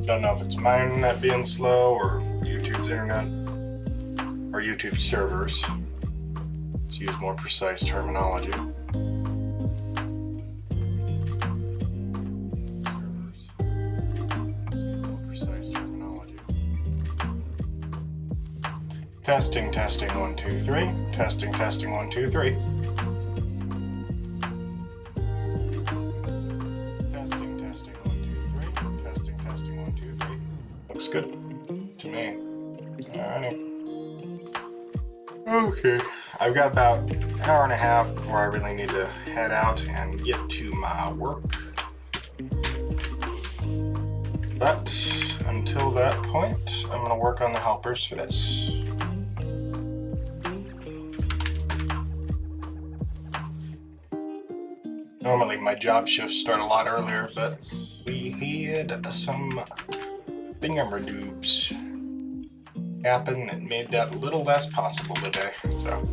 Don't know if it's my internet being slow or YouTube's internet or YouTube servers. Let's use more precise terminology. Testing, testing, 1, 2, 3. Testing, testing, 1, 2, 3. Testing, testing, 1, 2, 3. Testing, testing, 1, 2, 3. Looks good to me. Alrighty. Okay, I've got about an hour and a half before I really need to head out and get to my work. But until that point, I'm going to work on the helpers for this. Normally my job shifts start a lot earlier, but we had some thingamadoobs happen that made that a little less possible today, so.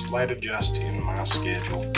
Slight adjust in my schedule.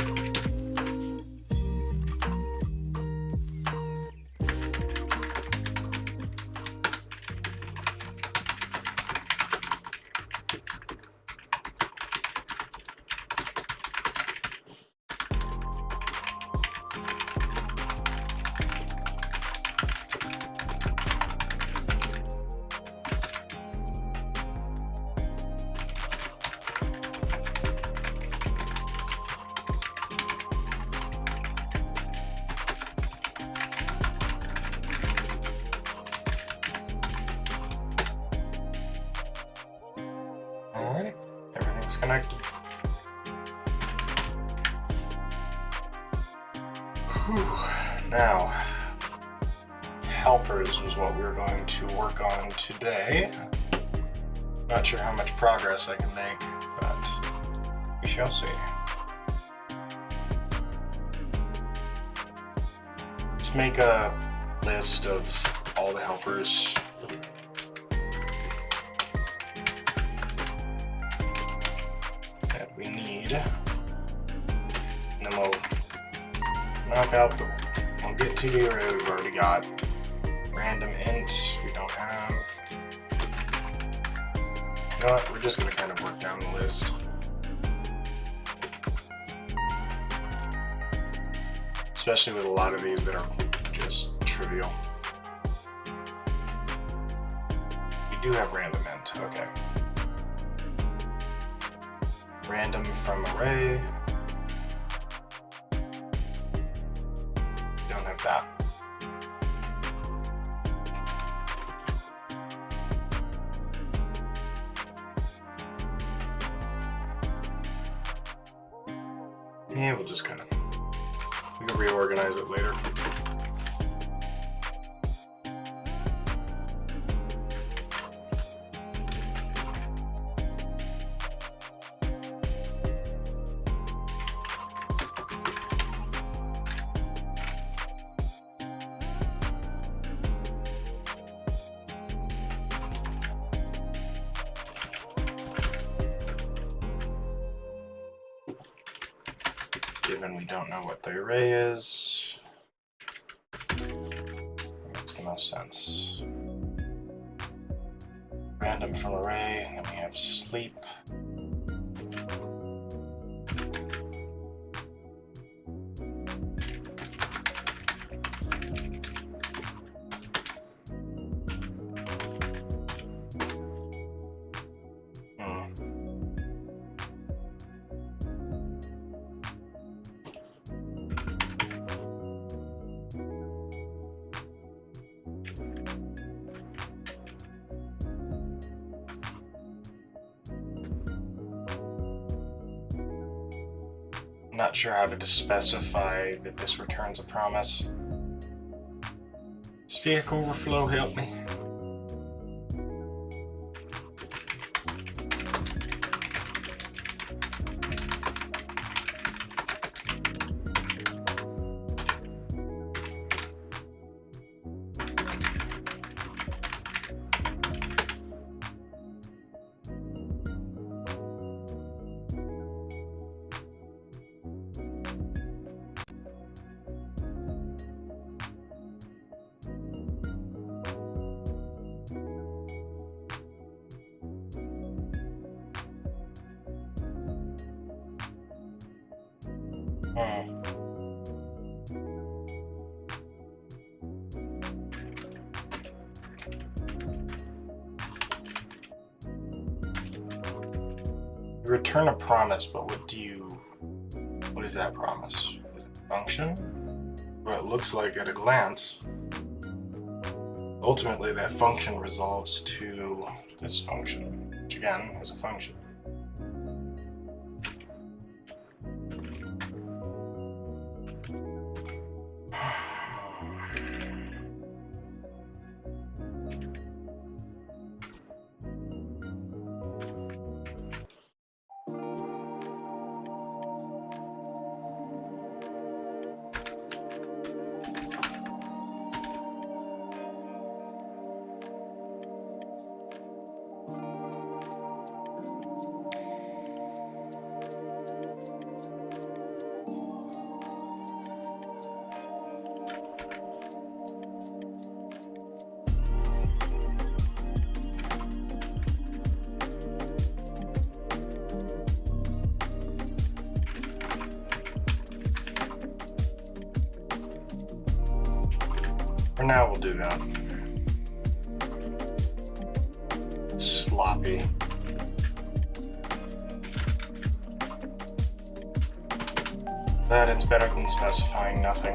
Alright, everything's connected. Whew. Now, helpers was what we were going to work on today. Not sure how much progress I can make, but we shall see. Let's make a list of all the helpers. We need, and then we'll knock out we'll get to the array we've already got. Random int, we don't have. You know what, we're just gonna kind of work down the list. Especially with a lot of these that are just trivial. We do have random int, okay. Random from array. Don't have that. Yeah, we'll just kind of, we can reorganize it later. Given we don't know what the array is, makes the most sense. Random from array, and then we have sleep. Not sure how to specify that this returns a promise. Stack Overflow, help me. You return a promise, but what is that promise? Is it a function? What it looks like at a glance. Ultimately, that function resolves to this function, which again is a function. For now, we'll do that. It's sloppy. But it's better than specifying nothing.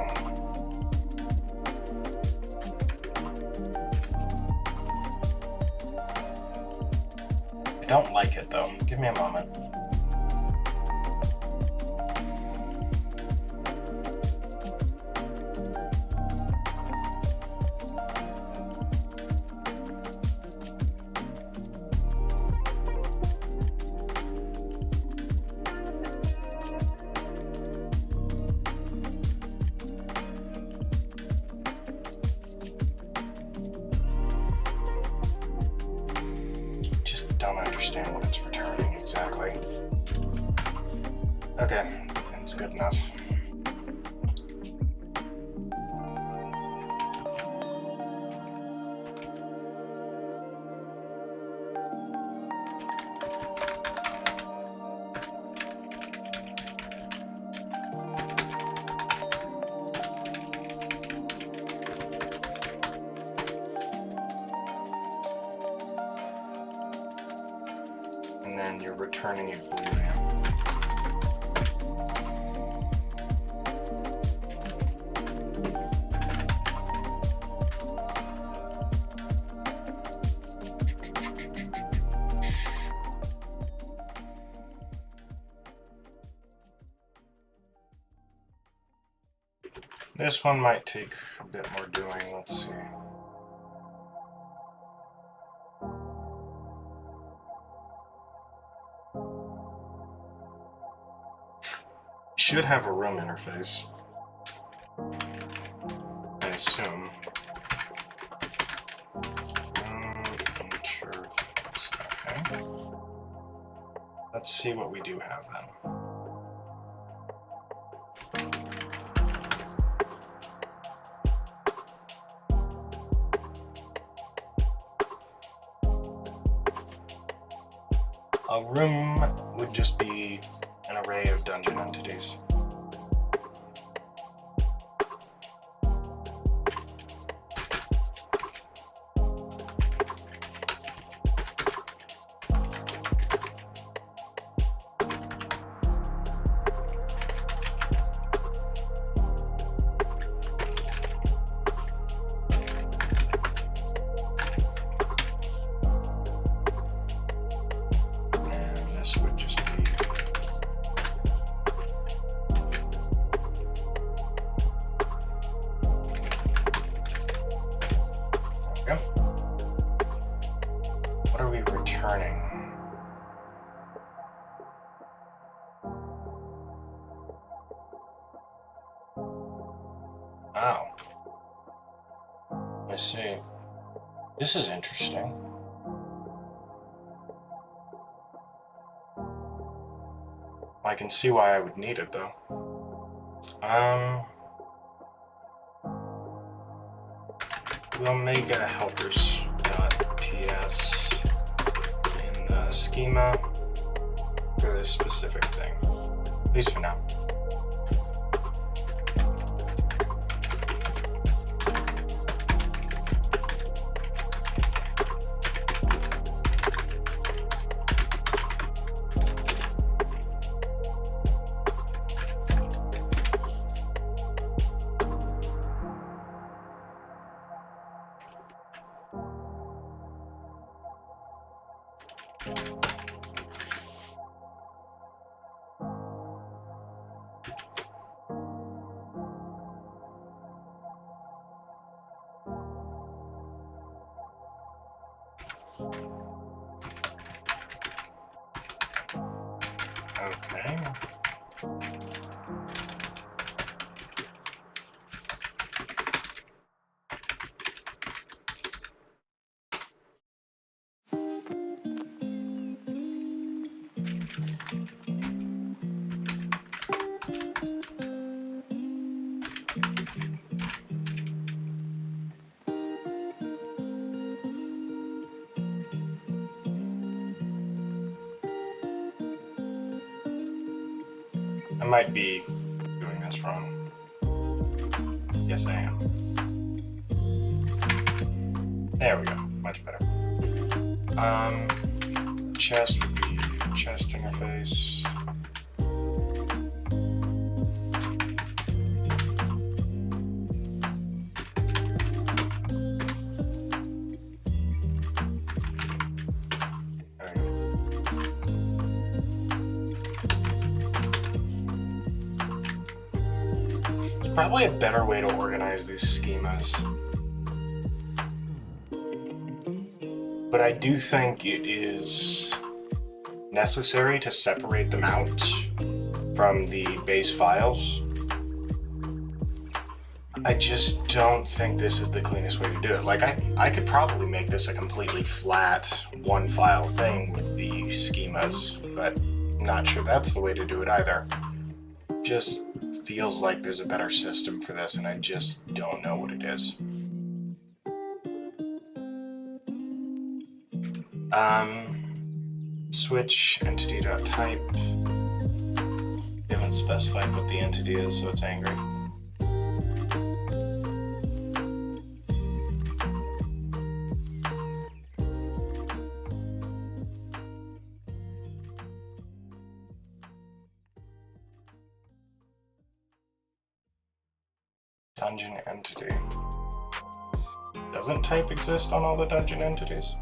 I don't like it though. Give me a moment. Don't understand what it's returning exactly. Okay, that's good enough. And then you're returning a boolean. This one might take a bit more doing. Let's see. Should have a room interface, I assume. I'm not sure if it's okay. Let's see what we do have then. A room would just be an array of dungeon entities. Would just be there we go. What are we returning? Oh, I see. This is interesting. I can see why I would need it though. We'll make a helpers.ts in the schema for this specific thing, at least for now. Okay. I might be doing this wrong. Yes, I am. There we go. Much better. Chest would be chest interface. There we go. There's probably a better way to organize these schemas. But I do think it is necessary to separate them out from the base files. I just don't think this is the cleanest way to do it. Like, I could probably make this a completely flat one file thing with the schemas, but I'm not sure that's the way to do it either. Just feels like there's a better system for this, and I just don't know what it is. Switch entity.type. We haven't specified what the entity is, so it's angry. Dungeon entity. Doesn't type exist on all the dungeon entities?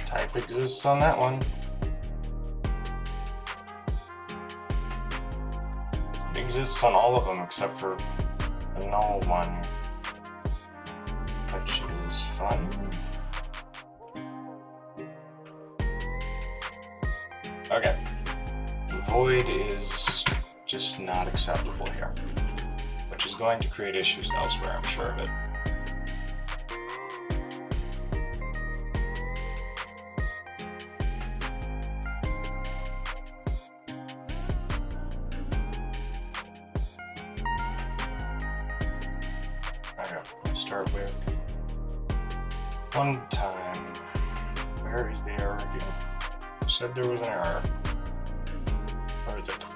Type exists on that one. It exists on all of them except for the null one, which is fun. Okay. Void is just not acceptable here, which is going to create issues elsewhere, I'm sure of it. Start with one time. Where is the error here? Said there was an error. Where is it?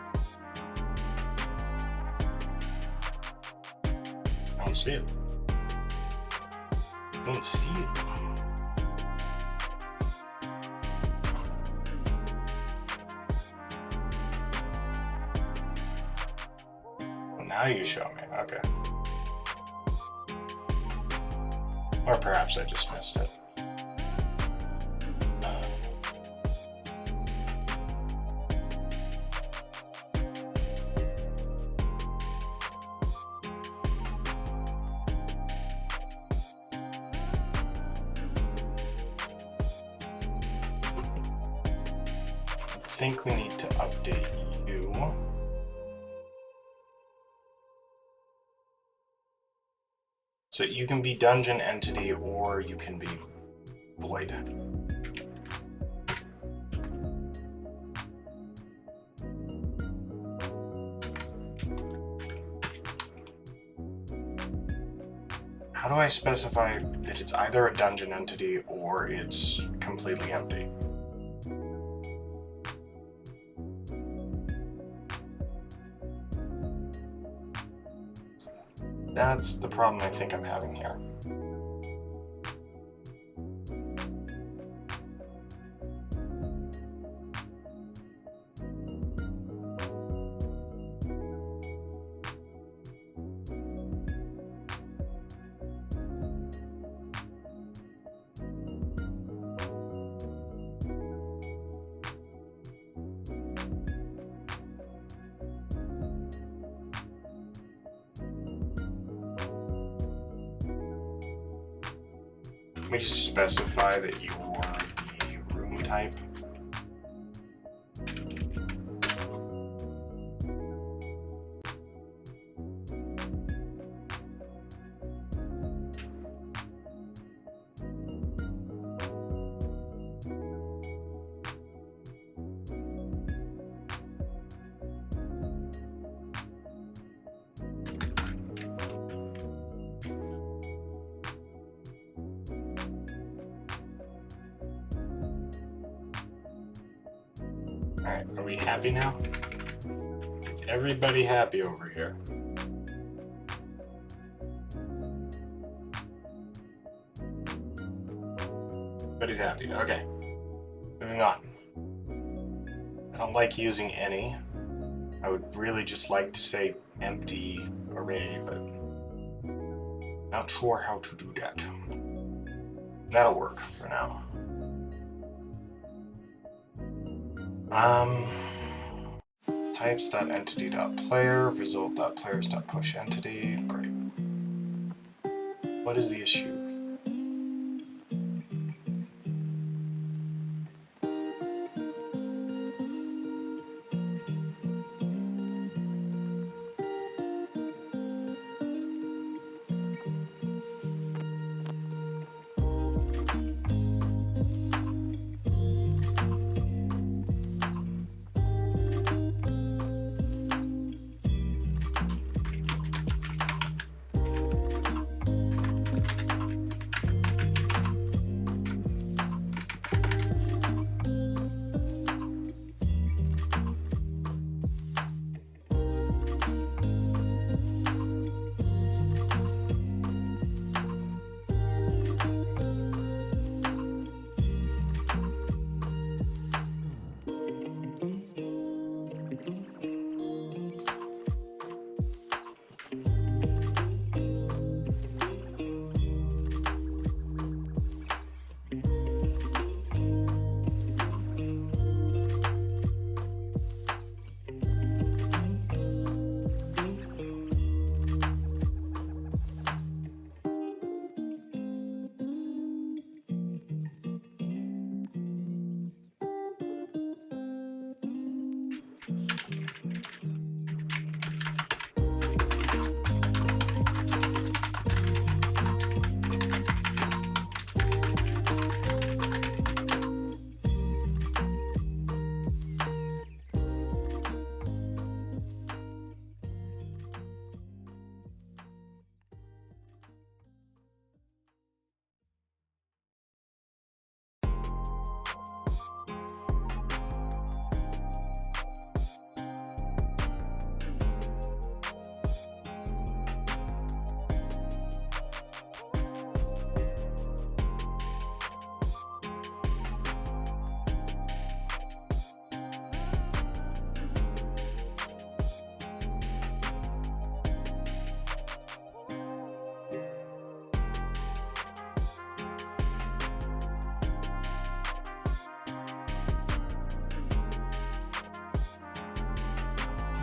I don't see it. I don't see it. Well, now you show me. Okay. Or perhaps I just missed it. I think we need to update you. So you can be dungeon entity or you can be void. How How do I specify that it's either a dungeon entity or it's completely empty? That's the problem I think I'm having here. Let me just specify that you're the room type. Alright, are we happy now? Is everybody happy over here? Everybody's happy. Okay. Moving on. I don't like using any. I would really just like to say empty array, but not sure how to do that. That'll work for now. Types.entity.player, result.players.pushEntity. Great. What is the issue?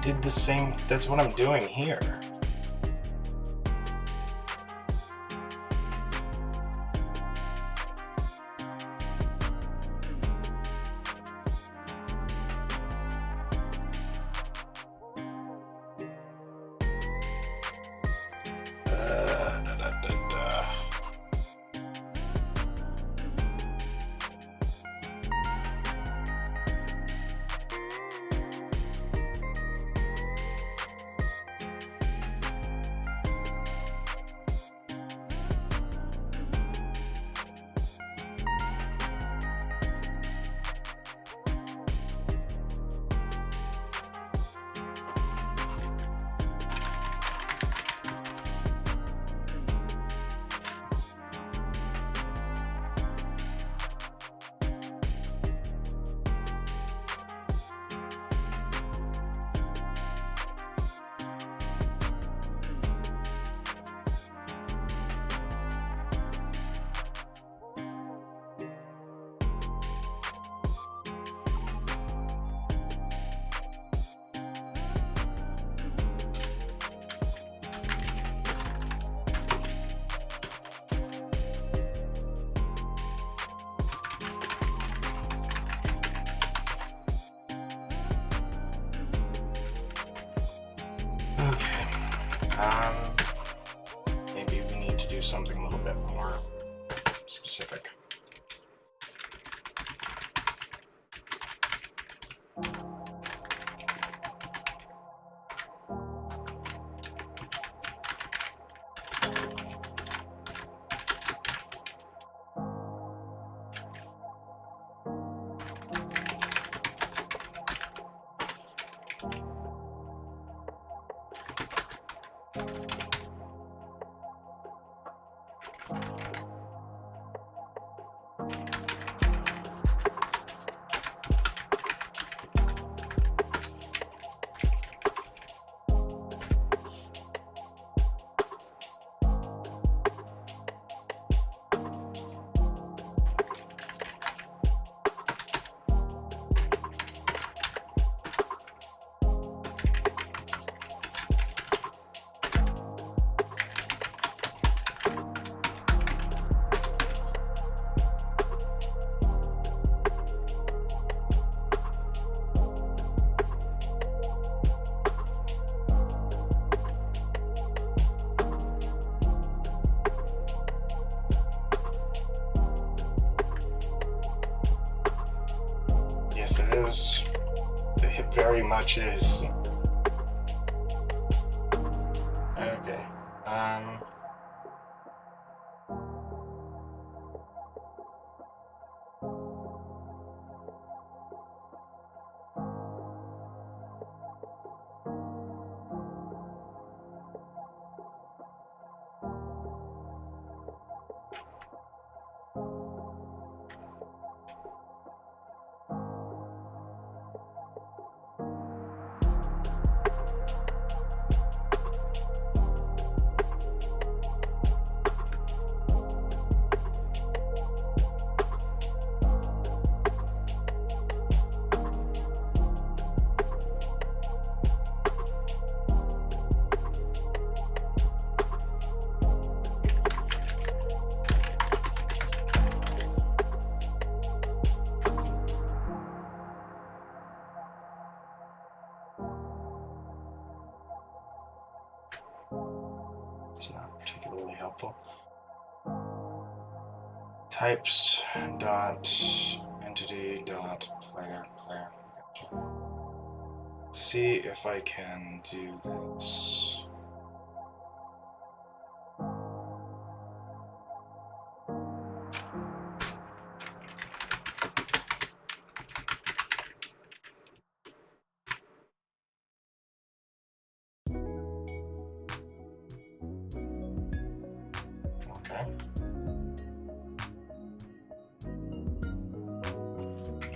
Did the same, that's what I'm doing here. Maybe we need to do something a little bit more specific. Yes, it is. It very much is. Okay. It's not particularly helpful. Types dot entity dot player. Gotcha. Let's see if I can do this. Okay.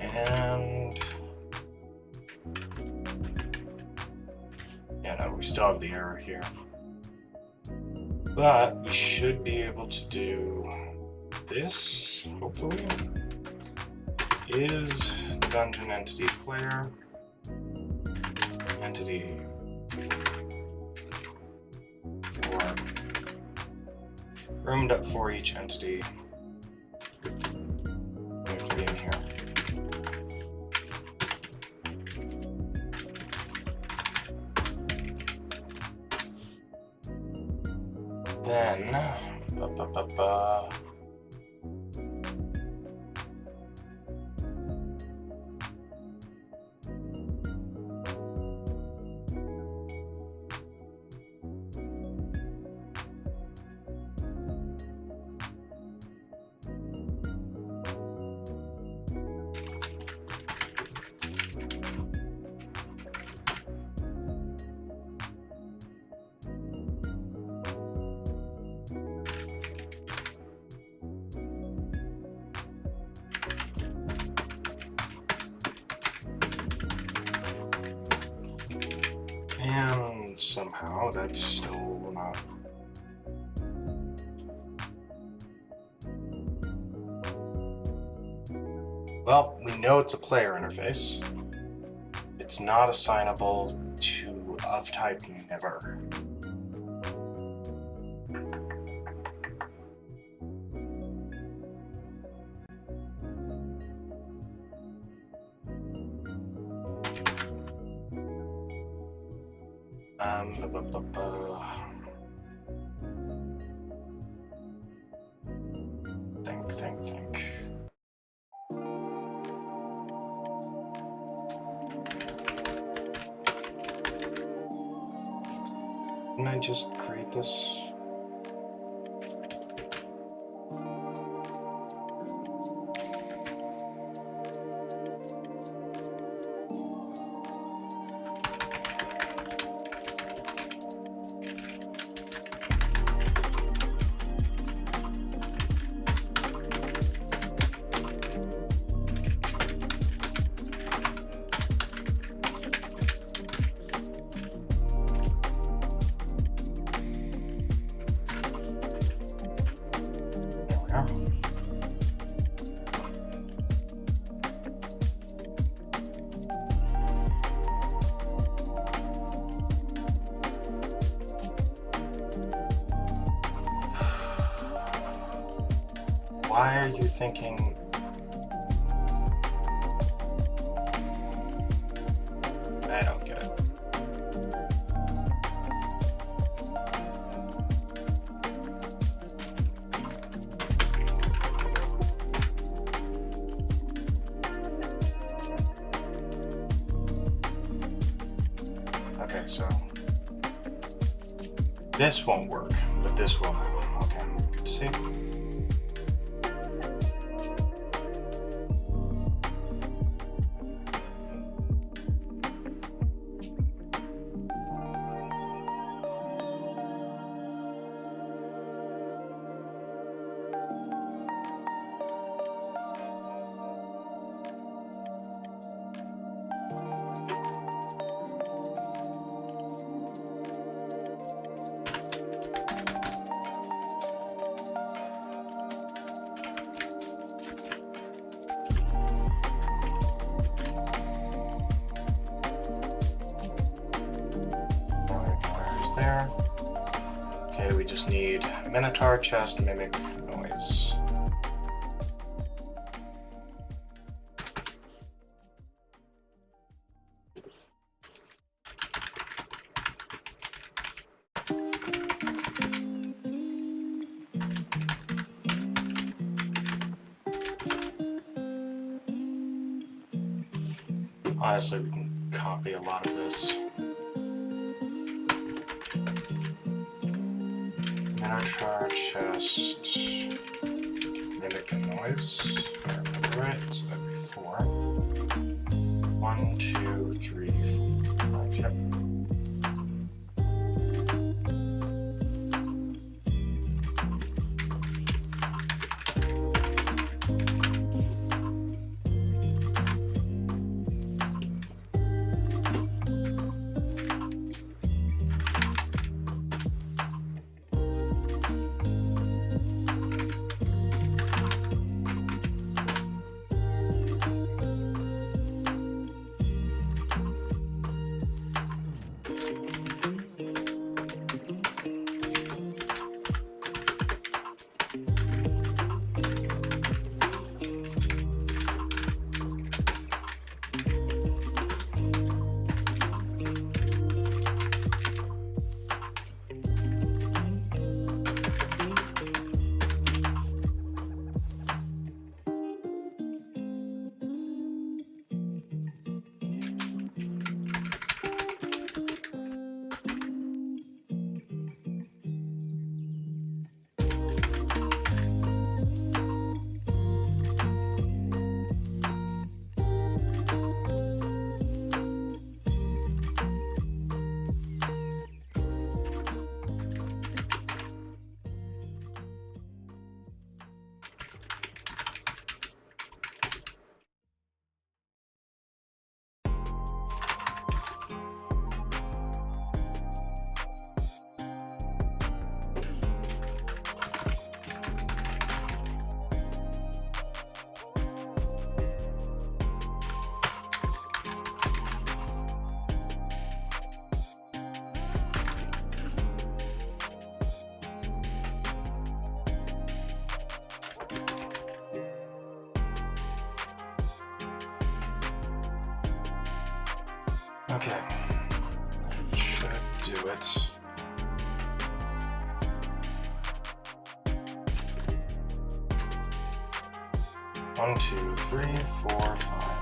And yeah, no, we still have the error here. But we should be able to do this, hopefully. Is dungeon entity player entity or room for each entity. We have to be in here. Then, and somehow that's still not. Well, we know it's a player interface. It's not assignable to of type never. Think. Can I just create this? Why are you thinking? I don't get it. Okay, so this won't work, but this will. Okay, good to see. There. Okay, we just need minotaur, chest, mimic, noise. Honestly, we can copy a lot of this. Minotaur, chest, mimic, and noise. If I remember right, so that'd be 4. 1, 2, 3, 4, 5. Yep. Okay, that should do it. 1, 2, 3, 4, 5.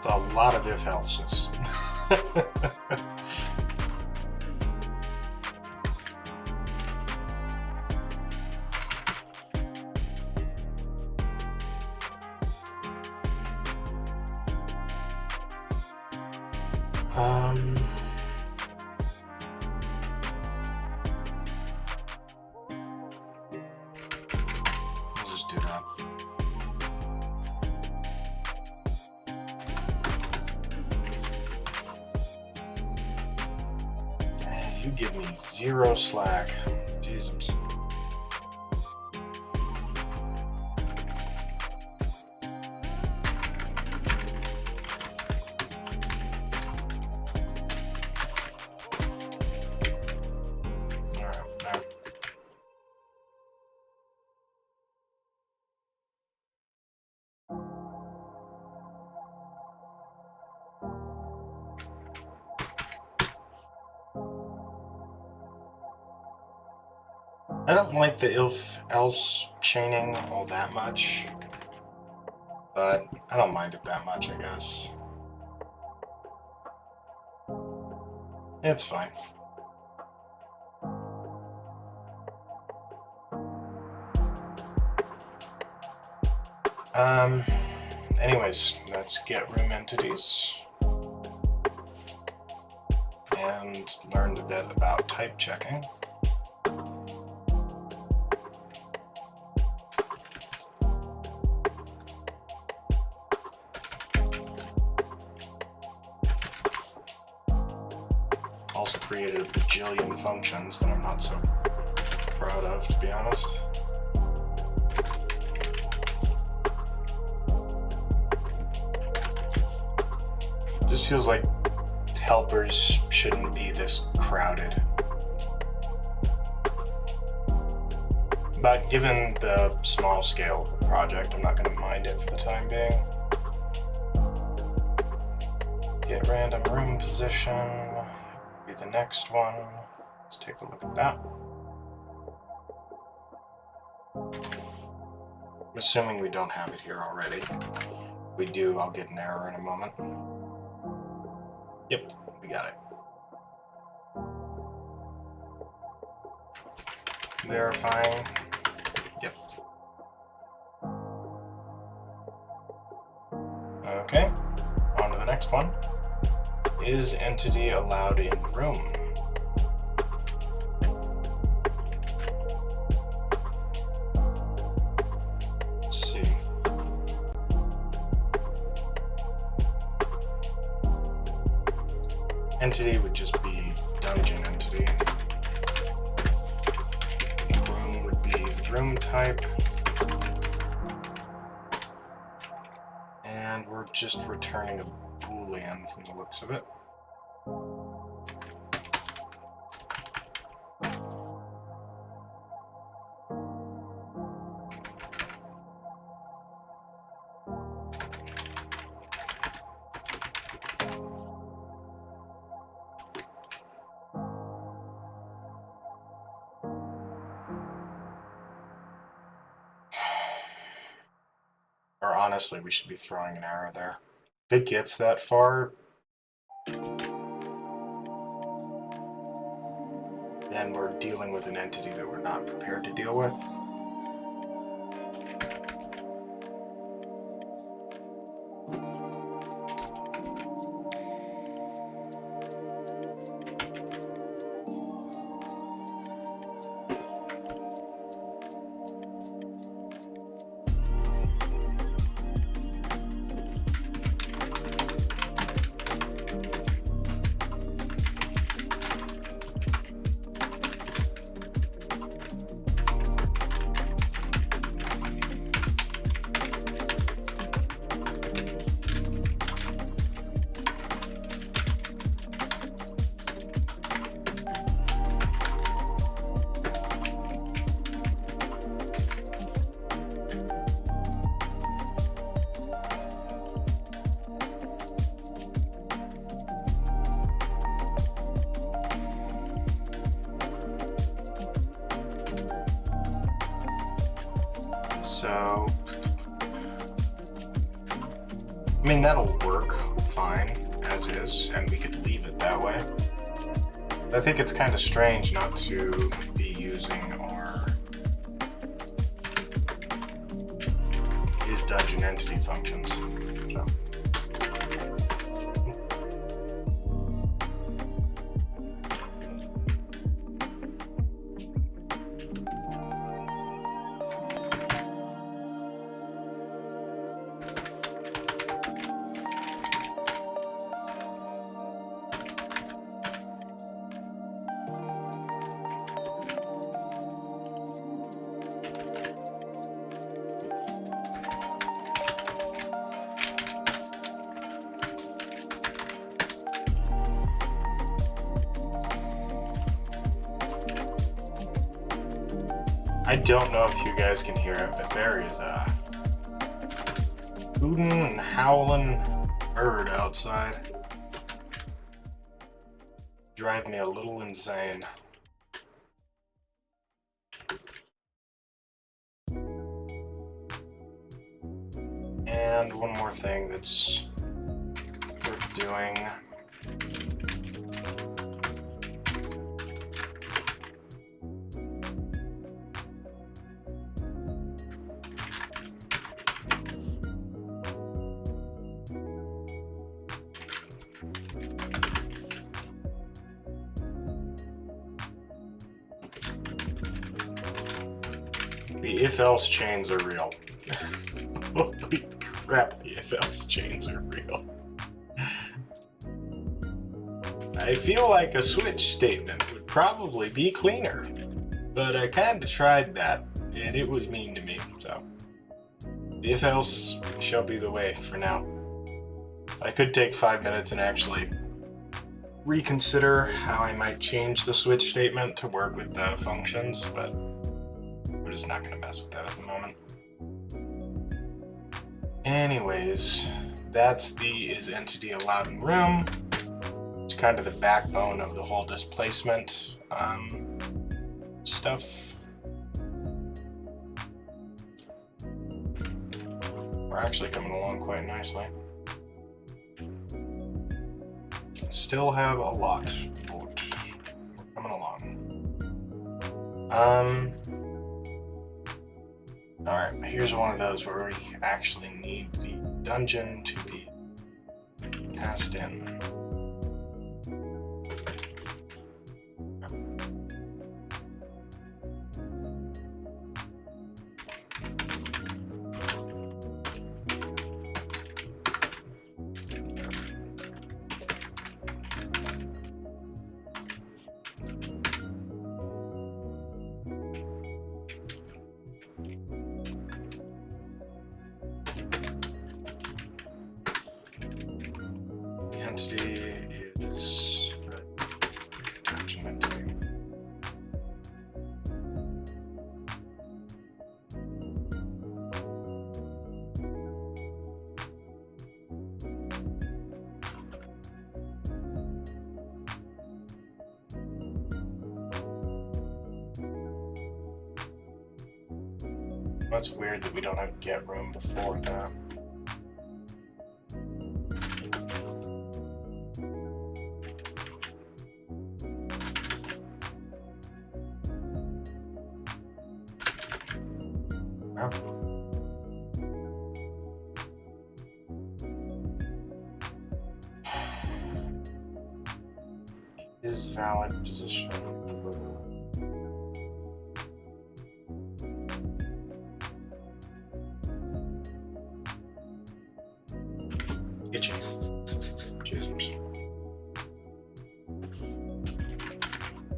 A lot of if else's. We'll just do that. You give me 0 slack. Jesus. I don't like the if-else chaining all that much, but I don't mind it that much, I guess. It's fine. Anyways, let's get room entities and learn a bit about type checking. Also created a bajillion functions that I'm not so proud of, to be honest. Just feels like helpers shouldn't be this crowded. But given the small scale of the project, I'm not going to mind it for the time being. Get random room position. Be the next one. Let's take a look at that. I'm assuming we don't have it here already. If we do, I'll get an error in a moment. Yep, we got it. Verifying. Yep. Okay, on to the next one. Is entity allowed in room? Let's see. Entity would just be dungeon entity. Room would be room type. And we're just returning a Boolean from the looks of it. Or honestly, we should be throwing an arrow there. If it gets that far, then we're dealing with an entity that we're not prepared to deal with. So, I mean, that'll work fine as is, and we could leave it that way. I think it's kind of strange not to be using our dungeon entity functions. So. I don't know if you guys can hear it, but there is a hooting and howling bird outside. Drive me a little insane. And one more thing that's worth doing. The if-else chains are real. Holy crap, the if-else chains are real. I feel like a switch statement would probably be cleaner, but I kind of tried that, and it was mean to me, so. The if-else shall be the way for now. I could take 5 minutes and actually reconsider how I might change the switch statement to work with the functions, but we're just not going to mess with that at the moment. Anyways, that's the is entity allowed in room. It's kind of the backbone of the whole displacement stuff. We're actually coming along quite nicely. Still have a lot, but we're coming along. Alright, here's one of those where we actually need the dungeon to be passed in. Is dungeon entity. That's weird that we don't have get room before that. Is valid position. Itchy. Jesus.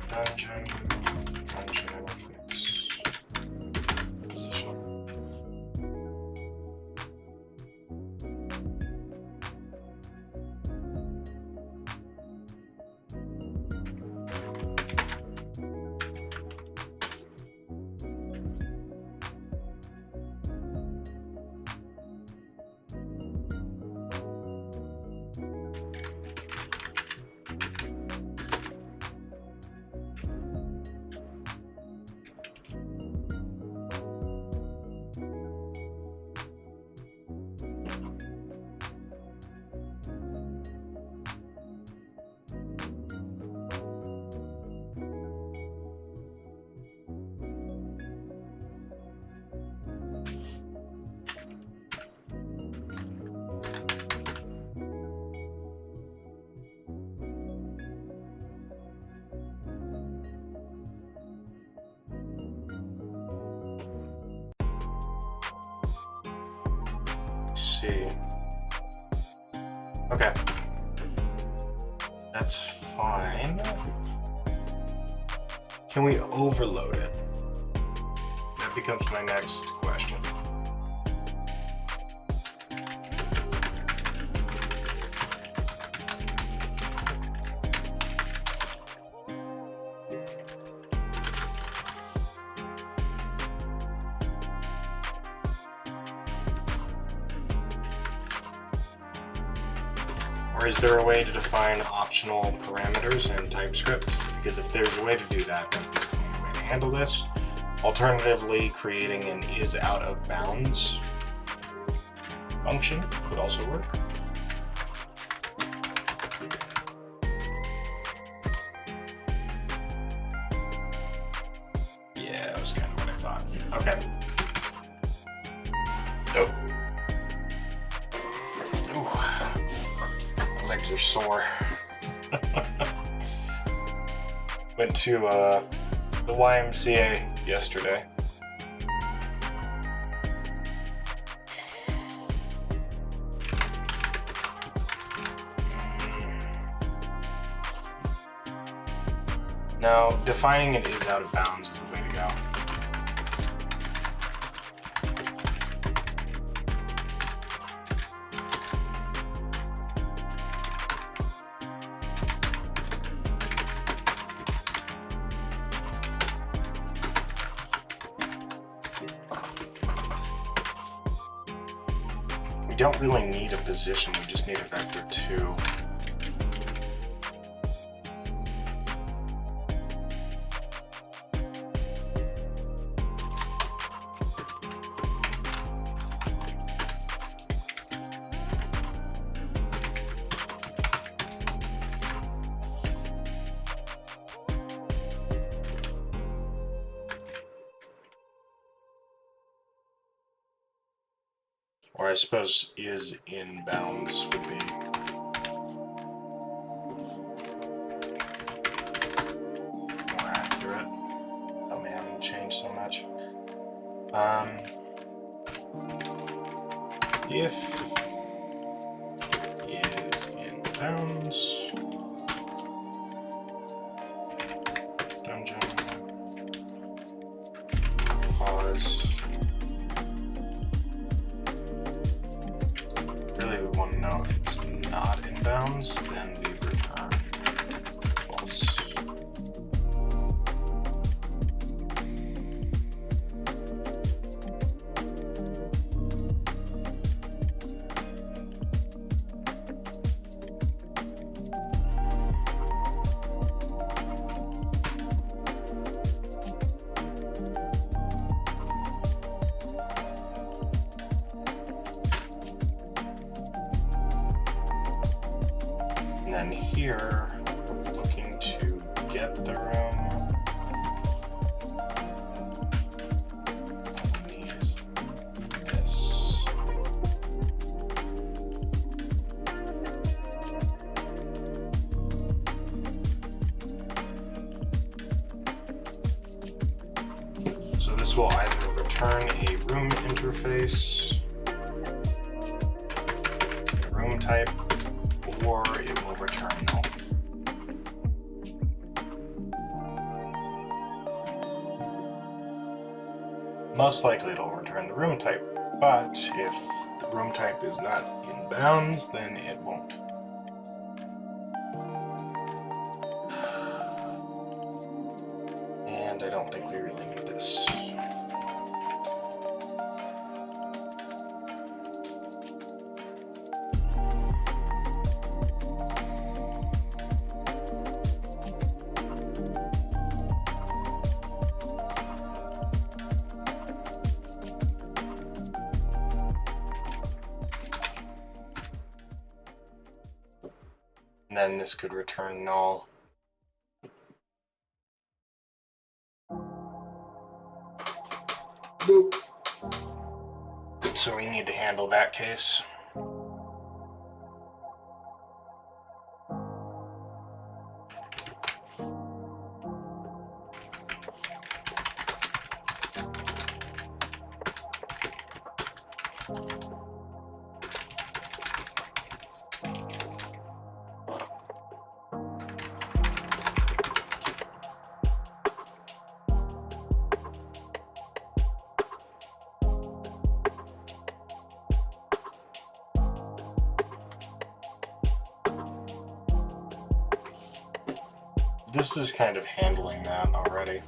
Dungeon interface. Position. see. Okay. That's fine. Can we overload it? That becomes my next question. Or is there a way to define optional parameters in TypeScript? Because if there's a way to do that, then there's a way to handle this. Alternatively, creating an is out of bounds function would also work. Yeah, that was kind of what I thought. Okay. Nope. Ooh. My legs are sore. Went to the YMCA yesterday. Now, defining it is out of bounds is the way to go. We don't really need a position, we just need a vector 2. Or I suppose is in bounds would be more accurate. Help me haven't changed so much. If is in bounds, dungeon, pause. Really, we want to know if it's not in bounds, then we return false. And then here, we're looking to get the room. All we need is this. So this will either return a room interface, a room type, or it will return null. Most likely it'll return the room type, but if the room type is not in bounds, then it won't. And I don't think we really need this. And then this could return null. Boop. So we need to handle that case. this is kind of handling that already.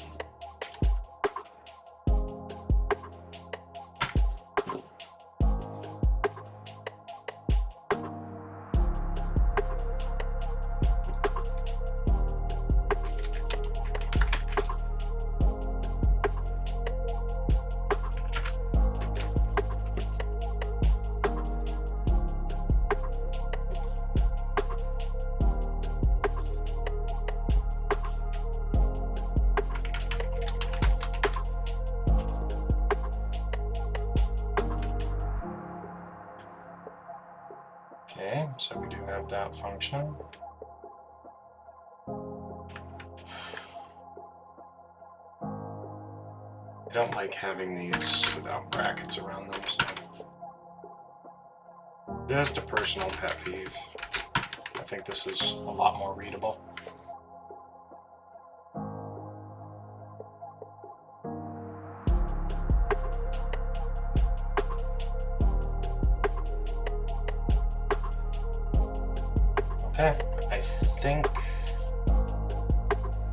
Okay, so we do have that function. I don't like having these without brackets around them, so just a personal pet peeve. I think this is a lot more readable. Okay, I think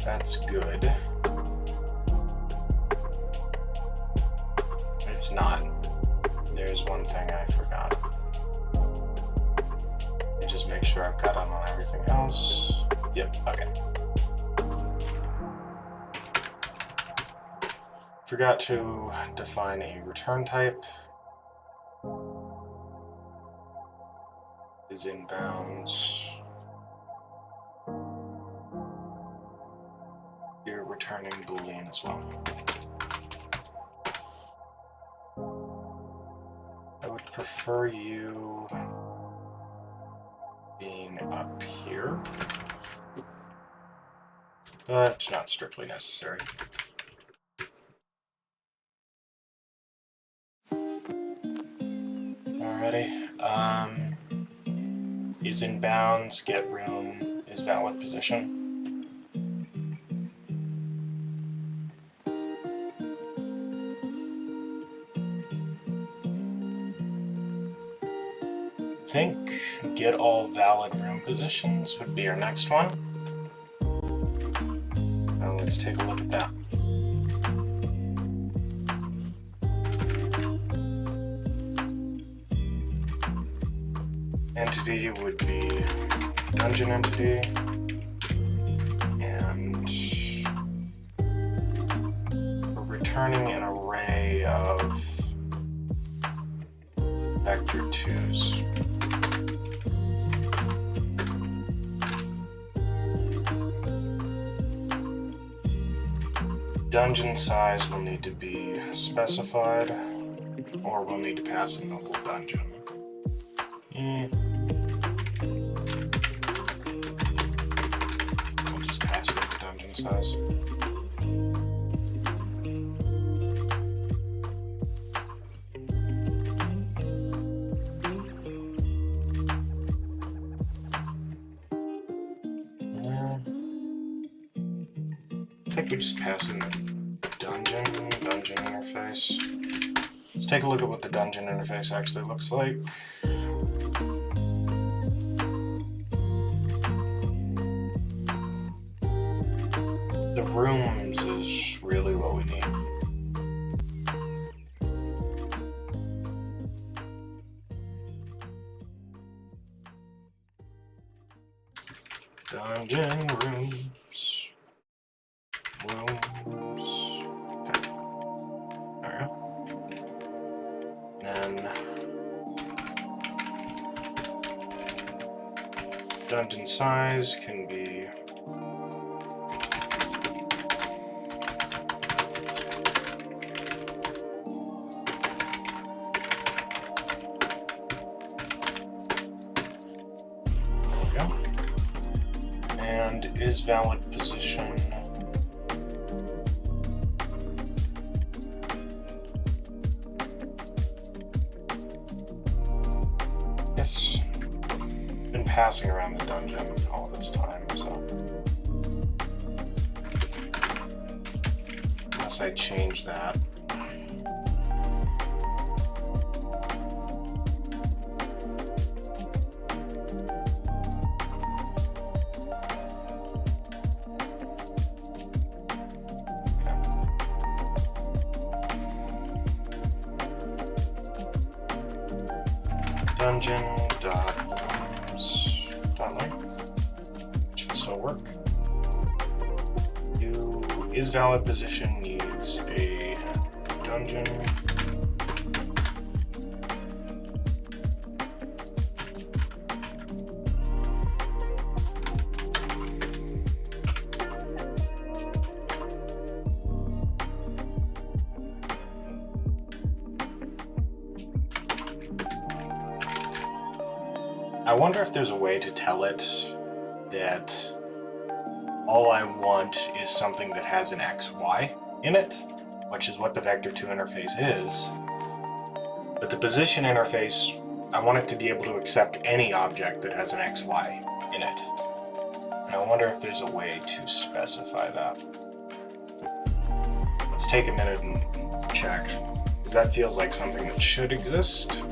that's good. It's not. There's one thing I forgot. Let me just make sure I've got it on everything else. Yep, okay. Forgot to define a return type. Is inbounds. You're returning Boolean as well. I would prefer you being up here, but it's not strictly necessary. Alrighty. Is inbounds, get room, is valid position. I think get all valid room positions would be our next one. Now let's take a look at that. Entity would be dungeon entity, and we're returning an array of vector 2s. Dungeon size will need to be specified, or we'll need to pass in the whole dungeon. We'll just pass in the dungeon size. I think we just pass in the dungeon interface. Let's take a look at what the dungeon interface actually looks like. The rooms is really what we need. Dungeon rooms. Rooms. Okay. There we go. Then dungeon size can be is valid position. Yes. Been passing around the dungeon all this time, so unless I change that. dungeon dot length. Should still work. Do is valid position needs a dungeon. I wonder if there's a way to tell it that all I want is something that has an XY in it, which is what the Vector2 interface is. But the position interface, I want it to be able to accept any object that has an XY in it. And I wonder if there's a way to specify that. Let's take a minute and check, because that feels like something that should exist.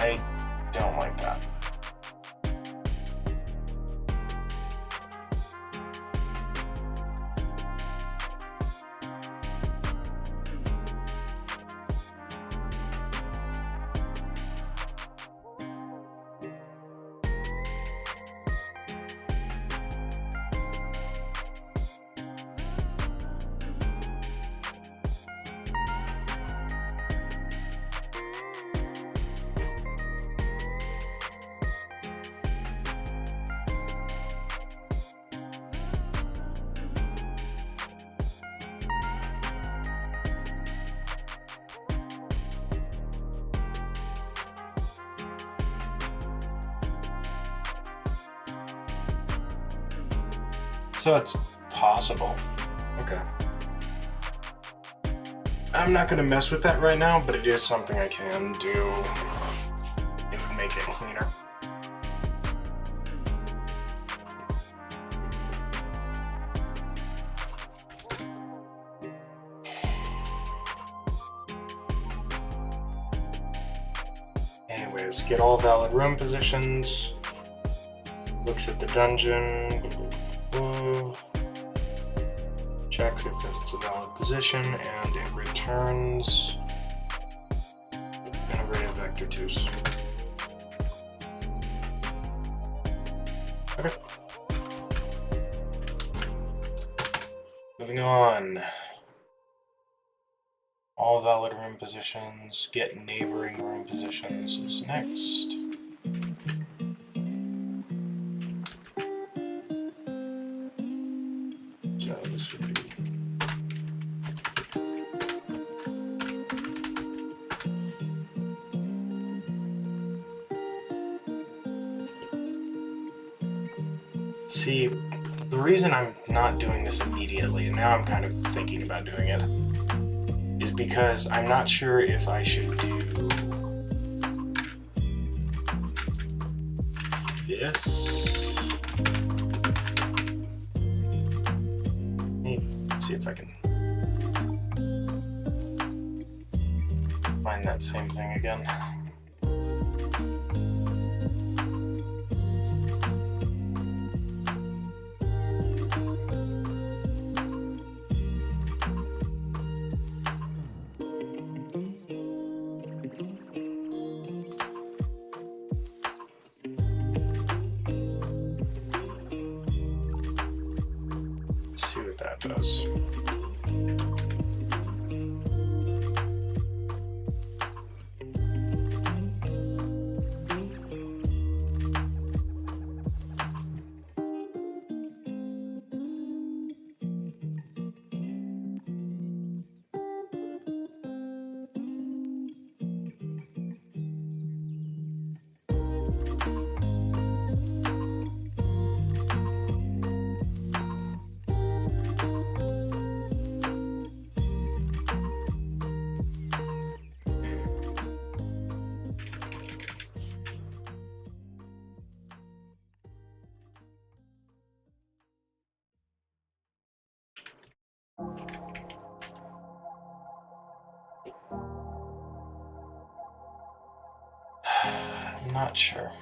I don't like that. So it's possible. Okay. I'm not gonna mess with that right now, but it is something I can do. It would make it cleaner. Anyways, get all valid room positions. Looks at the dungeon. Checks if it's a valid position, and it returns an array of Vector2s. Okay. Moving on. All valid room positions, get neighboring room positions is next. So this would be see, the reason I'm not doing this immediately, and now I'm kind of thinking about doing it, is because I'm not sure if I should do this. Let's see if I can find that same thing again. See what that does. I'm not sure.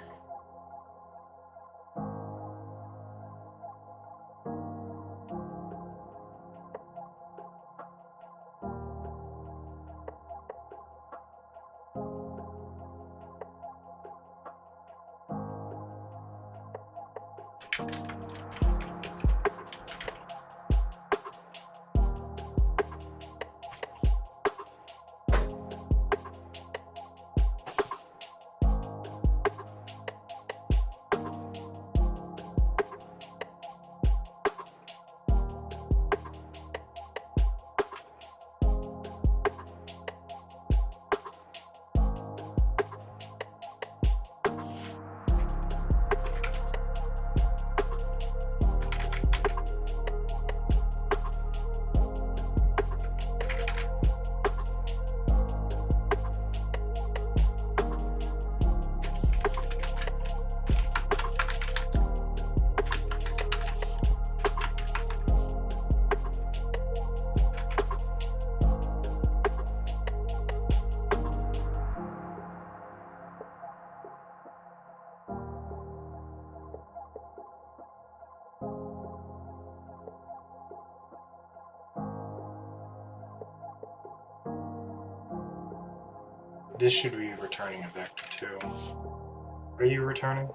This should be returning a vector 2. What are you returning?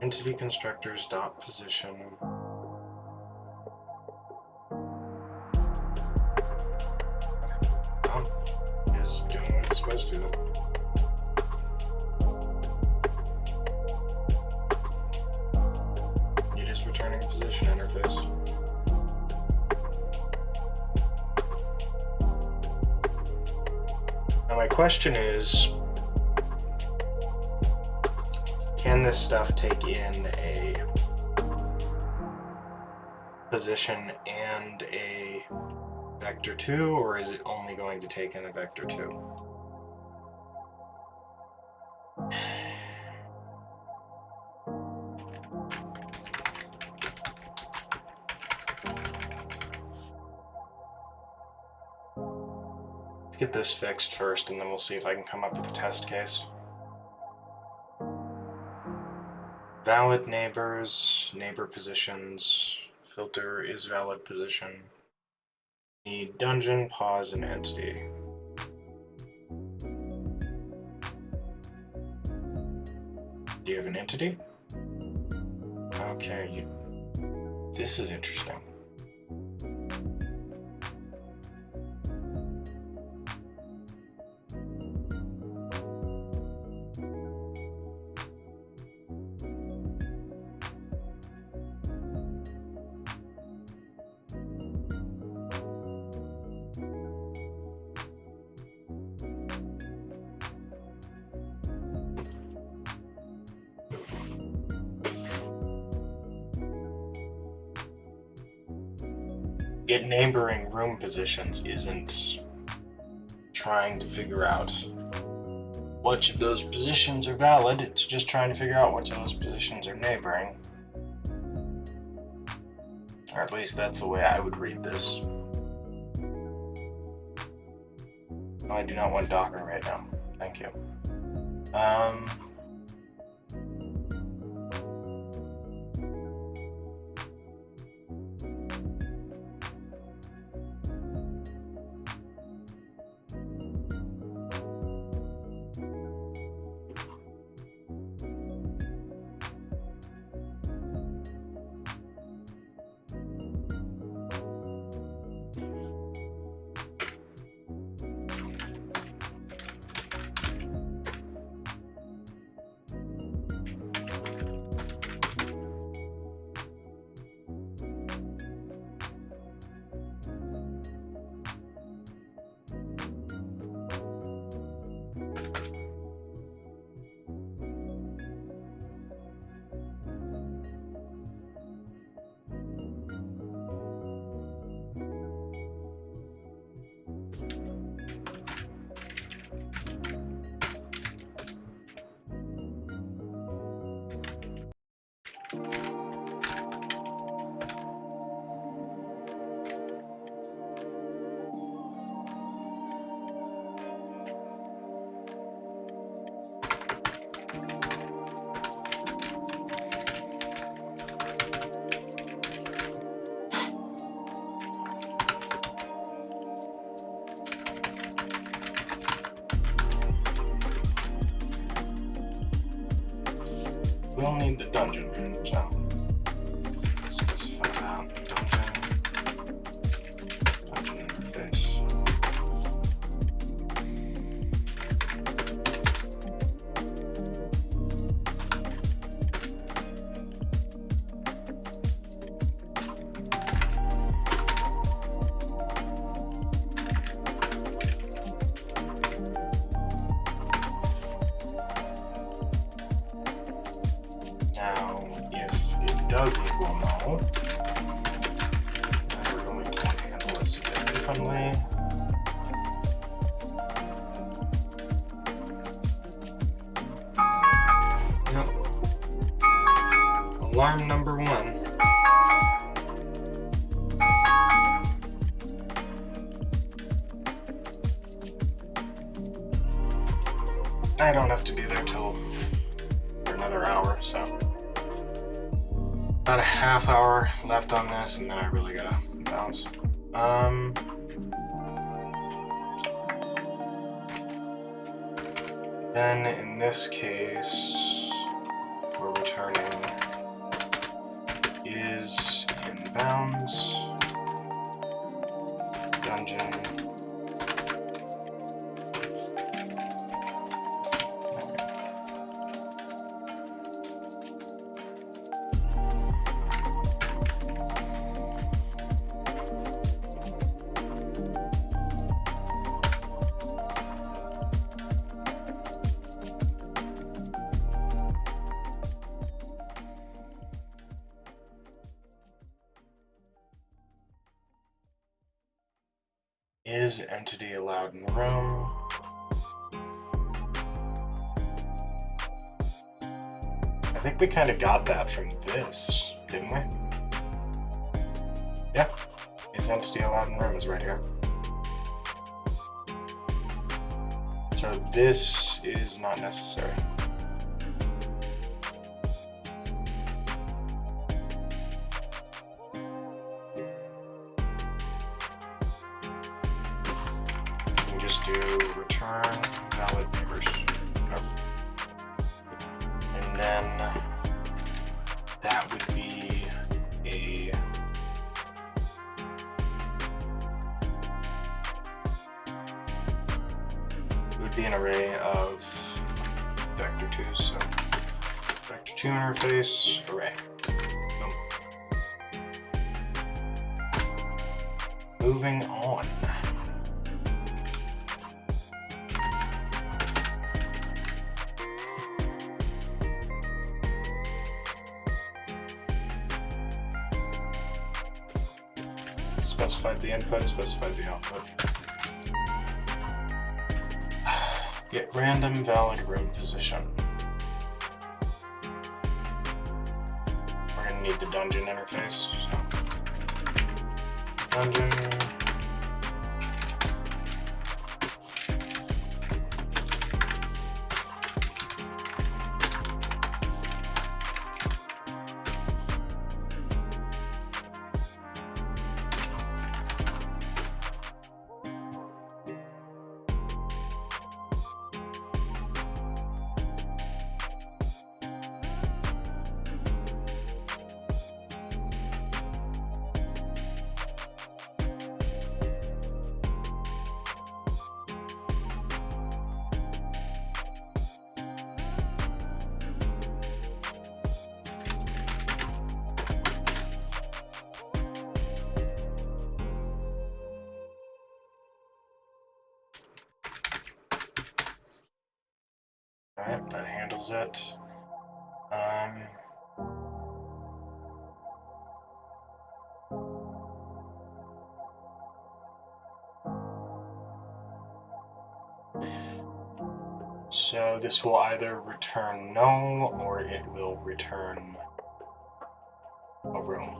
Entity constructors dot position. Is doing what it's supposed to. It is returning a position interface. Now my question is, can this stuff take in a position and a vector 2, or is it only going to take in a vector 2? Let's get this fixed first, and then we'll see if I can come up with a test case. Valid neighbors, neighbor positions, filter is valid position. Need dungeon, pause, and entity. Do you have an entity? Okay, this is interesting. Get neighboring room positions isn't trying to figure out which of those positions are valid, it's just trying to figure out which of those positions are neighboring. Or at least that's the way I would read this. No, I do not want Docker right now. Thank you. will need the dungeon, so let's specify that. Dungeon interface. Now, if it does equal null, then we're going to handle this a bit differently. Yep. Alarm number 1. I don't have to be there till another hour, so about a half hour left on this, and then I really gotta bounce. Then in this case, we're returning is in bounds dungeon. Is entity allowed in the room? I think we kind of got that from this, didn't we? Yeah. Is entity allowed in the room is right here. So this is not necessary. Just do return valid neighbors. Nope. And then that would be a an array of vector2s. So vector2 interface array. Boom. Moving on. Specified the input, specified the output. Get random valid room position. We're gonna need the dungeon interface. So. Dungeon. Alright, that handles it. So this will either return null or it will return a room.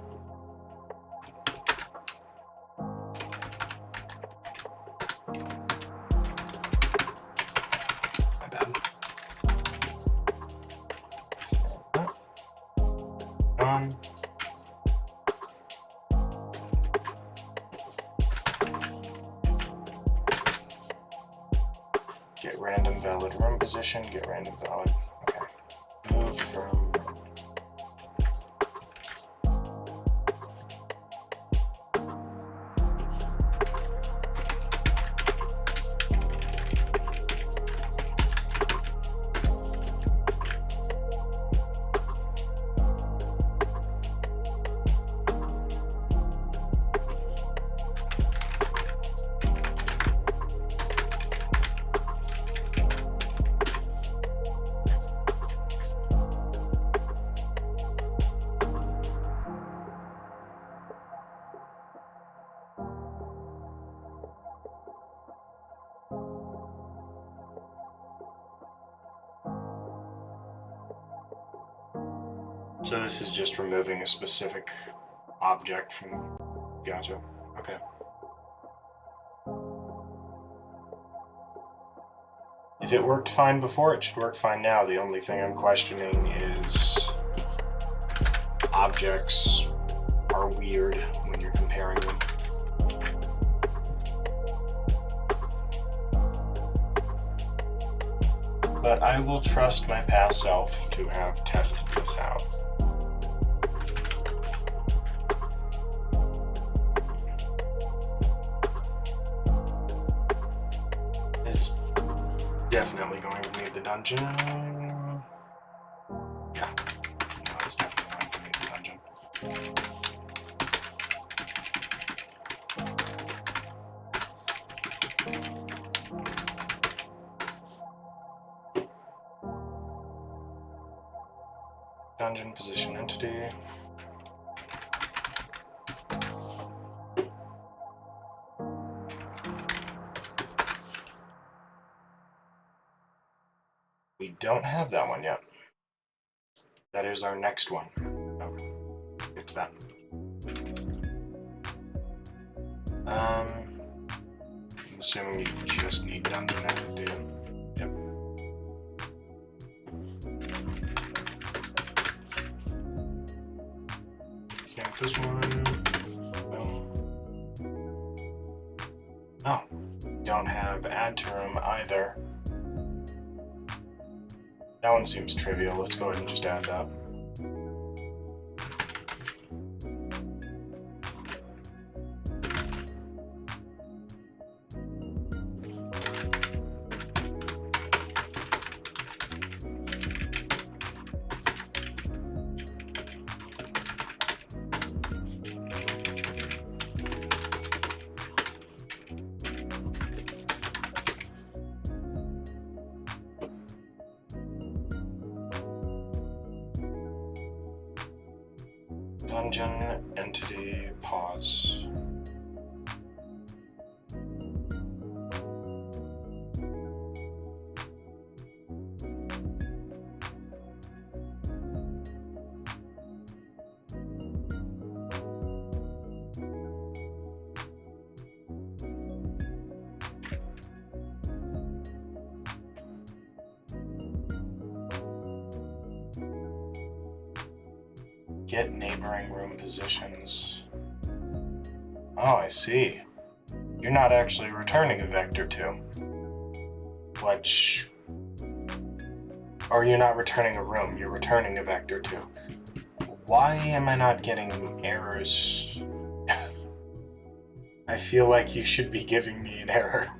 My bad. On. Get random valid room position, get random valid, okay. Move from room So this is just removing a specific object from... Gotcha. Okay. If it worked fine before, it should work fine now. The only thing I'm questioning is objects are weird when you're comparing them. But I will trust my past self to have tested this out. This is definitely going to need the dungeon. Yeah, no, it's definitely going to need the dungeon. Dungeon position entity. We don't have that one yet. That is our next one. Oh, get to that. I'm assuming you just need dungeon entity. Yep. Can't this one. No. Oh, don't have add to room either. That one seems trivial. Let's go ahead and just add that. Dungeon entity pause. Get neighboring room positions. Oh, I see. You're not actually returning a vector 2. Which... Or you're not returning a room, you're returning a vector 2. Why am I not getting errors? I feel like you should be giving me an error.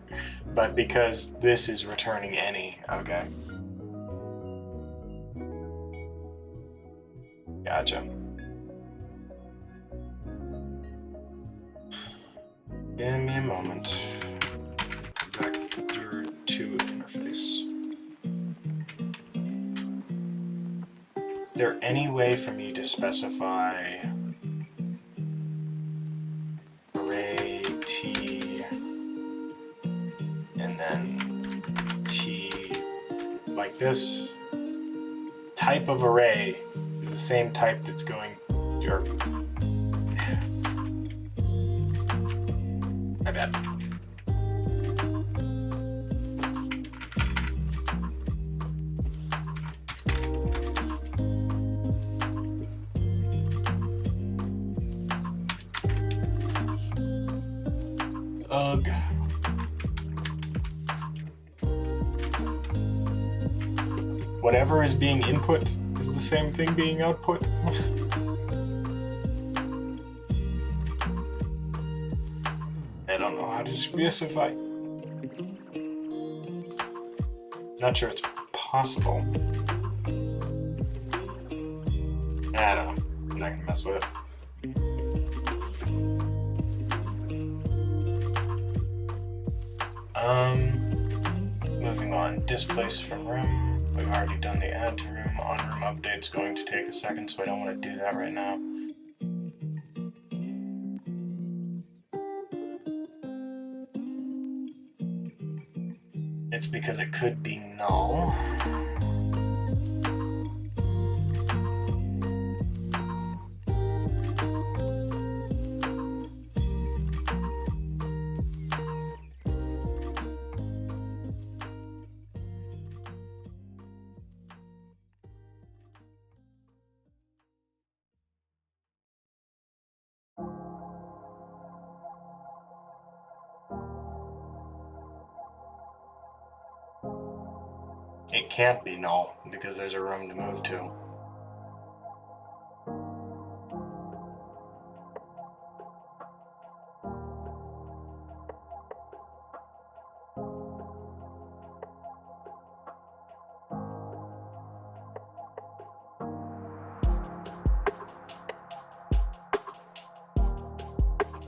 But because this is returning any, okay. Gotcha. Give me a moment. Vector 2 interface. Is there any way for me to specify array T and then T like this? Type of array is the same type that's going your... My bad. Ugh. Whatever is being input is the same thing being output. I don't know how to specify. Not sure it's possible. I don't know. I'm not gonna mess with it. Moving on. Displace from room. We've already done the add to room. On room update's going to take a second, so I don't want to do that right now. It's because it could be null. It can't be null because there's a room to move to.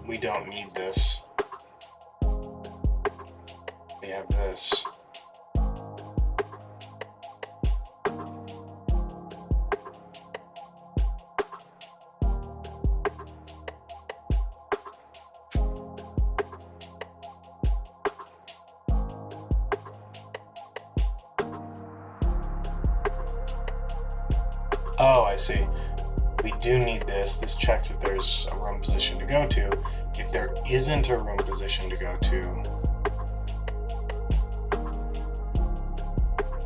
We don't need this. We have this. Oh, I see. We do need this. This checks if there's a room position to go to. If there isn't a room position to go to,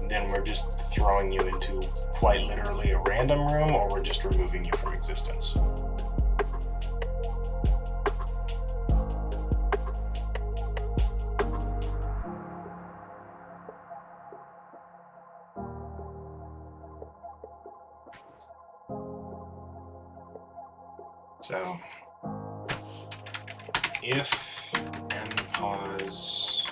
then we're just throwing you into quite literally a random room, or we're just removing you from existence. So if and pause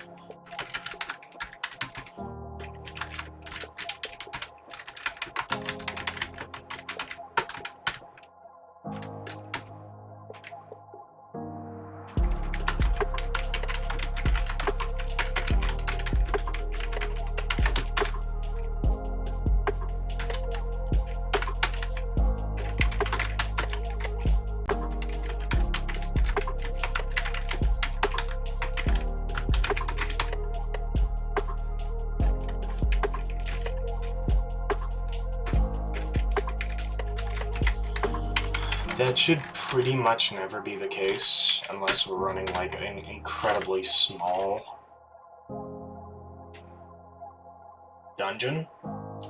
that should pretty much never be the case unless we're running like an incredibly small dungeon,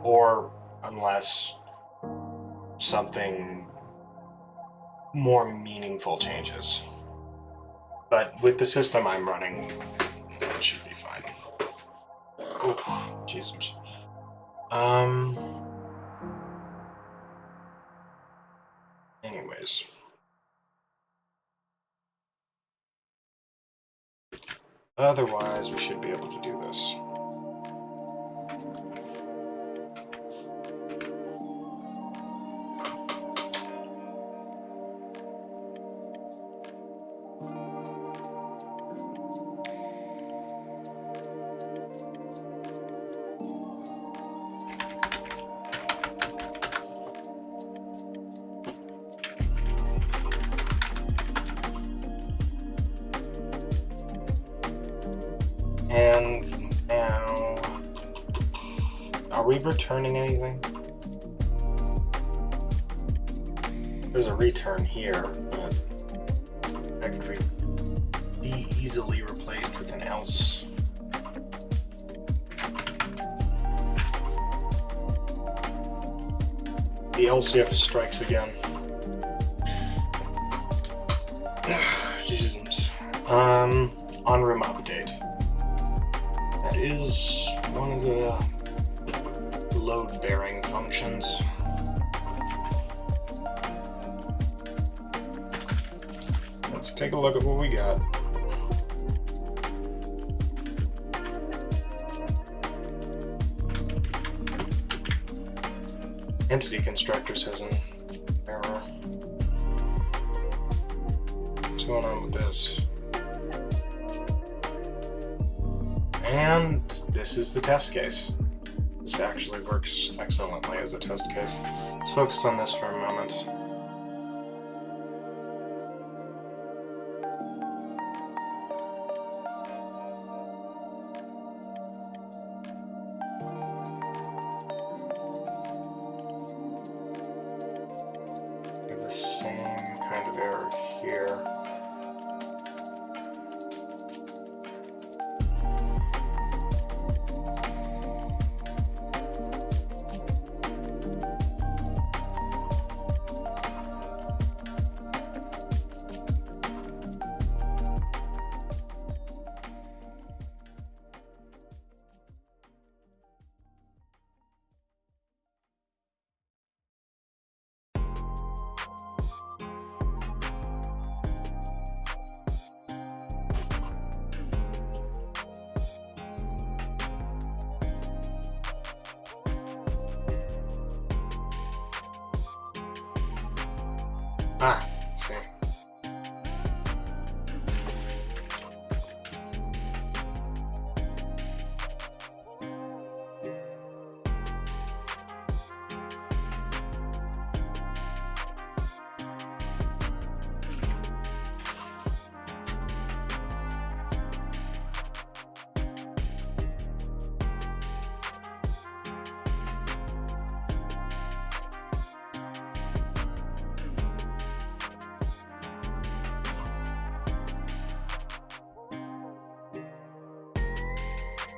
or unless something more meaningful changes. But with the system I'm running, it should be fine. Oh, Jesus. Anyways. Otherwise, we should be able to do this. And now, are we returning anything? There's a return here, but that could be easily replaced with an else. The else if strikes again. Jesus. On room update. That is one of the load-bearing functions. Let's take a look at what we got. Entity constructor says an error. What's going on with this? And this is the test case. This actually works excellently as a test case. Let's focus on this for a moment. We have the same kind of error here. Ah, see.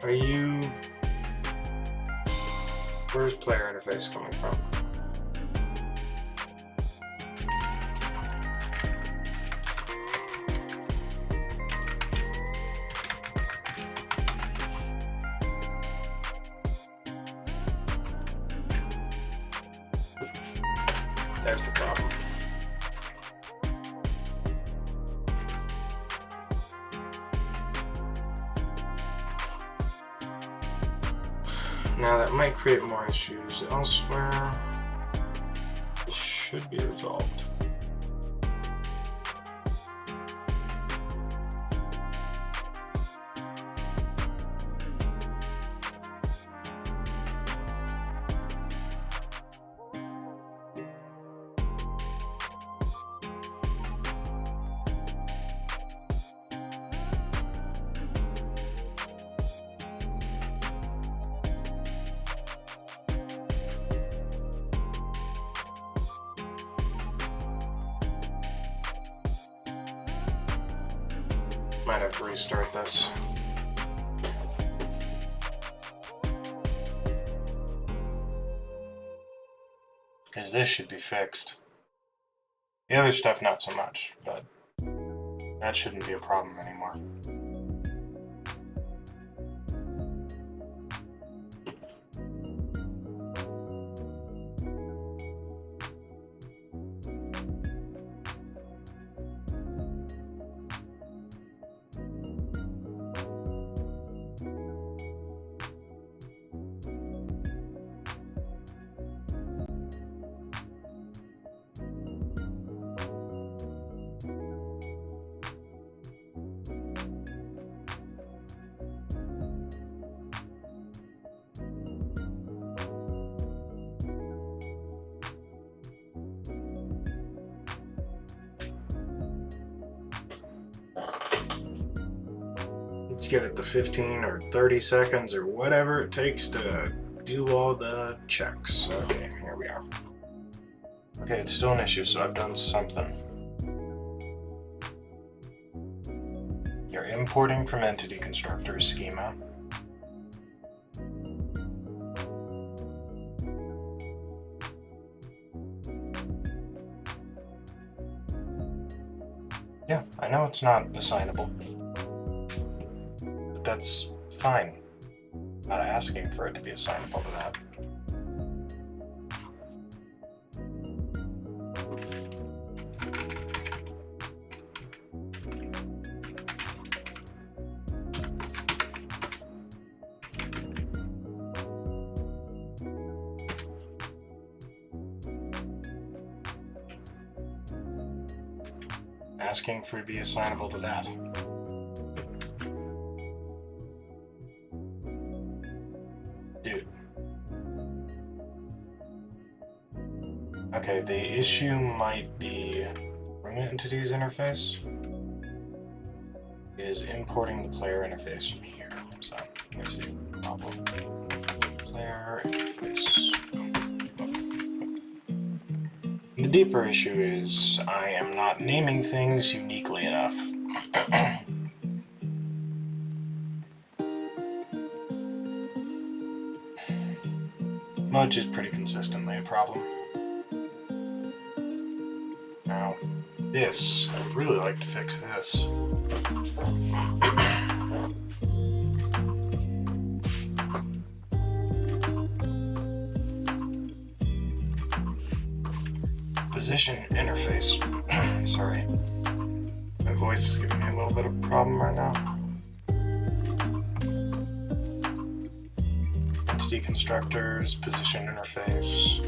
Are you... Where's player interface coming from? There's the problem. Now that might create more issues elsewhere. This should be resolved. Might have to restart this. Because this should be fixed. The other stuff not so much, but that shouldn't be a problem anymore. Let's give it the 15 or 30 seconds or whatever it takes to do all the checks. Okay, here we are. Okay, it's still an issue, so I've done something. You're importing from entity constructor schema. Yeah, I know it's not assignable. That's fine. Not asking for it to be assignable to that. Asking for it to be assignable to that. Dude. Okay, the issue might be room entities interface is importing the player interface from here. So there's the problem. Player interface. The deeper issue is I am not naming things uniquely enough. Which is pretty consistently a problem. Now, this, I'd really like to fix this. Position interface. Sorry. My voice is giving me a little bit of a problem right now. Entity constructors, position interface.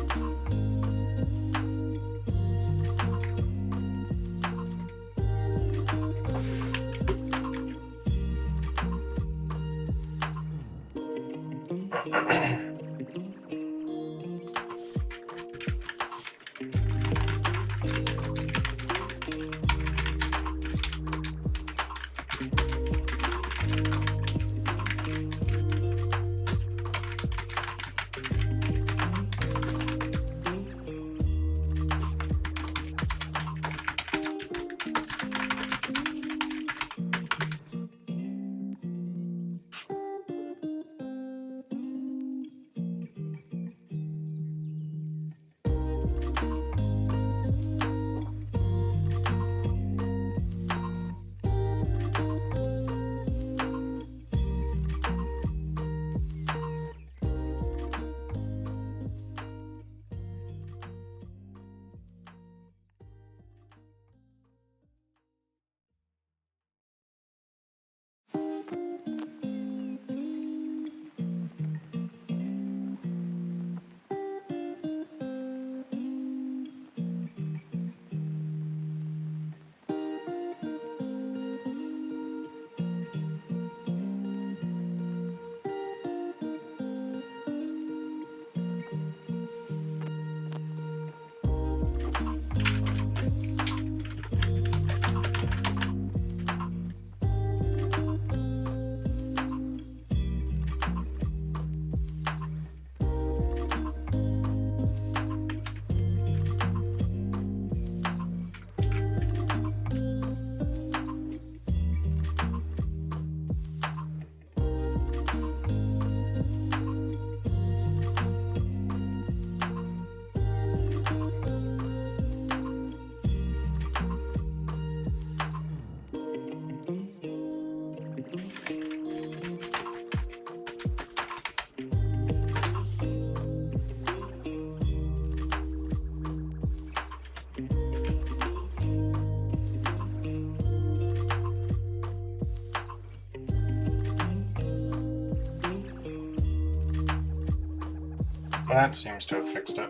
That seems to have fixed it.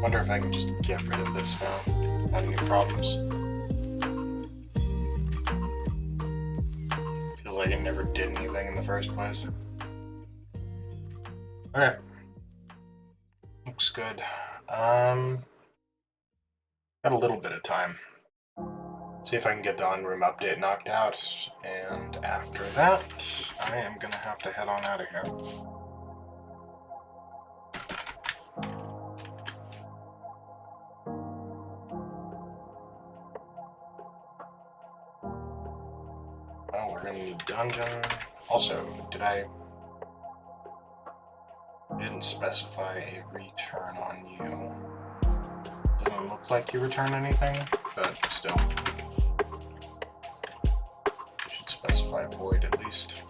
Wonder if I can just get rid of this now. Not any problems. Feels like it never did anything in the first place. Okay. Looks good. Got a little bit of time. See if I can get the on-room update knocked out, and after that, I am gonna have to head on out of here. Oh, we're gonna need dungeon. Also, I didn't specify a return on you. Doesn't look like you return anything, but still. Should specify void at least.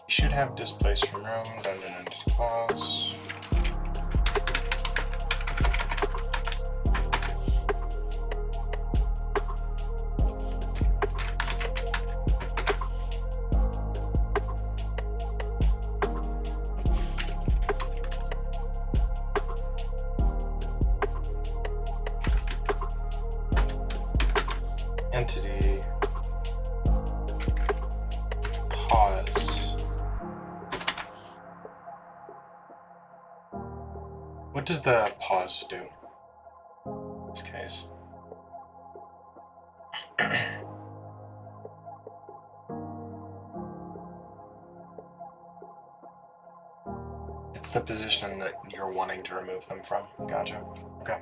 Should have displaced from room, dungeon and clause. Entity. Pause. What does the pause do in this case? It's the position that you're wanting to remove them from. Gotcha. Okay.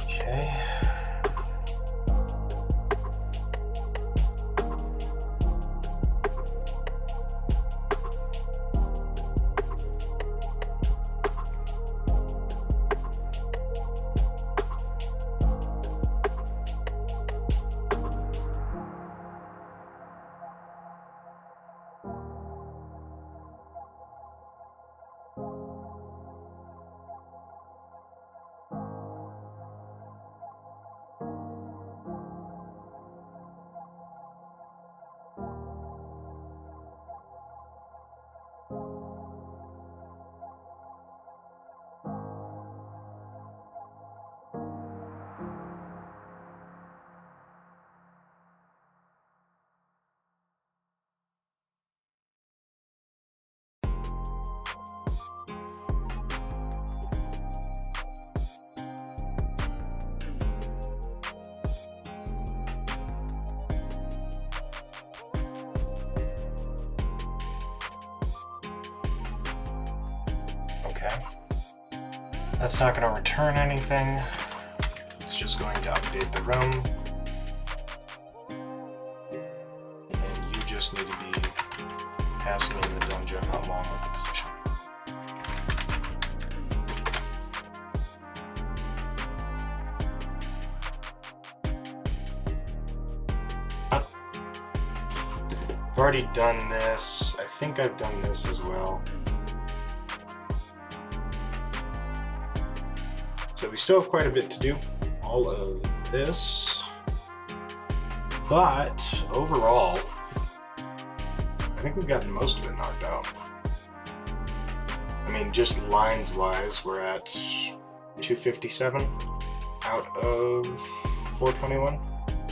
Okay. Okay. That's not going to return anything. It's just going to update the room. And you just need to be passing in the dungeon along with the position. I've already done this. I think I've done this as well. So we still have quite a bit to do. All of this. But overall, I think we've gotten most of it knocked out. I mean, just lines wise, we're at 257 out of 421.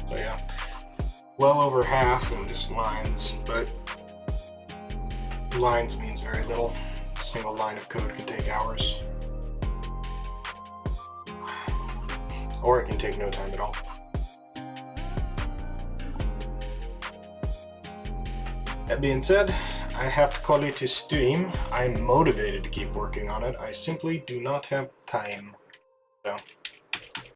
So yeah. Well over half in just lines, but lines means very little. A single line of code can take hours. Or it can take no time at all. That being said, I have to call it a stream. I'm motivated to keep working on it. I simply do not have time. So.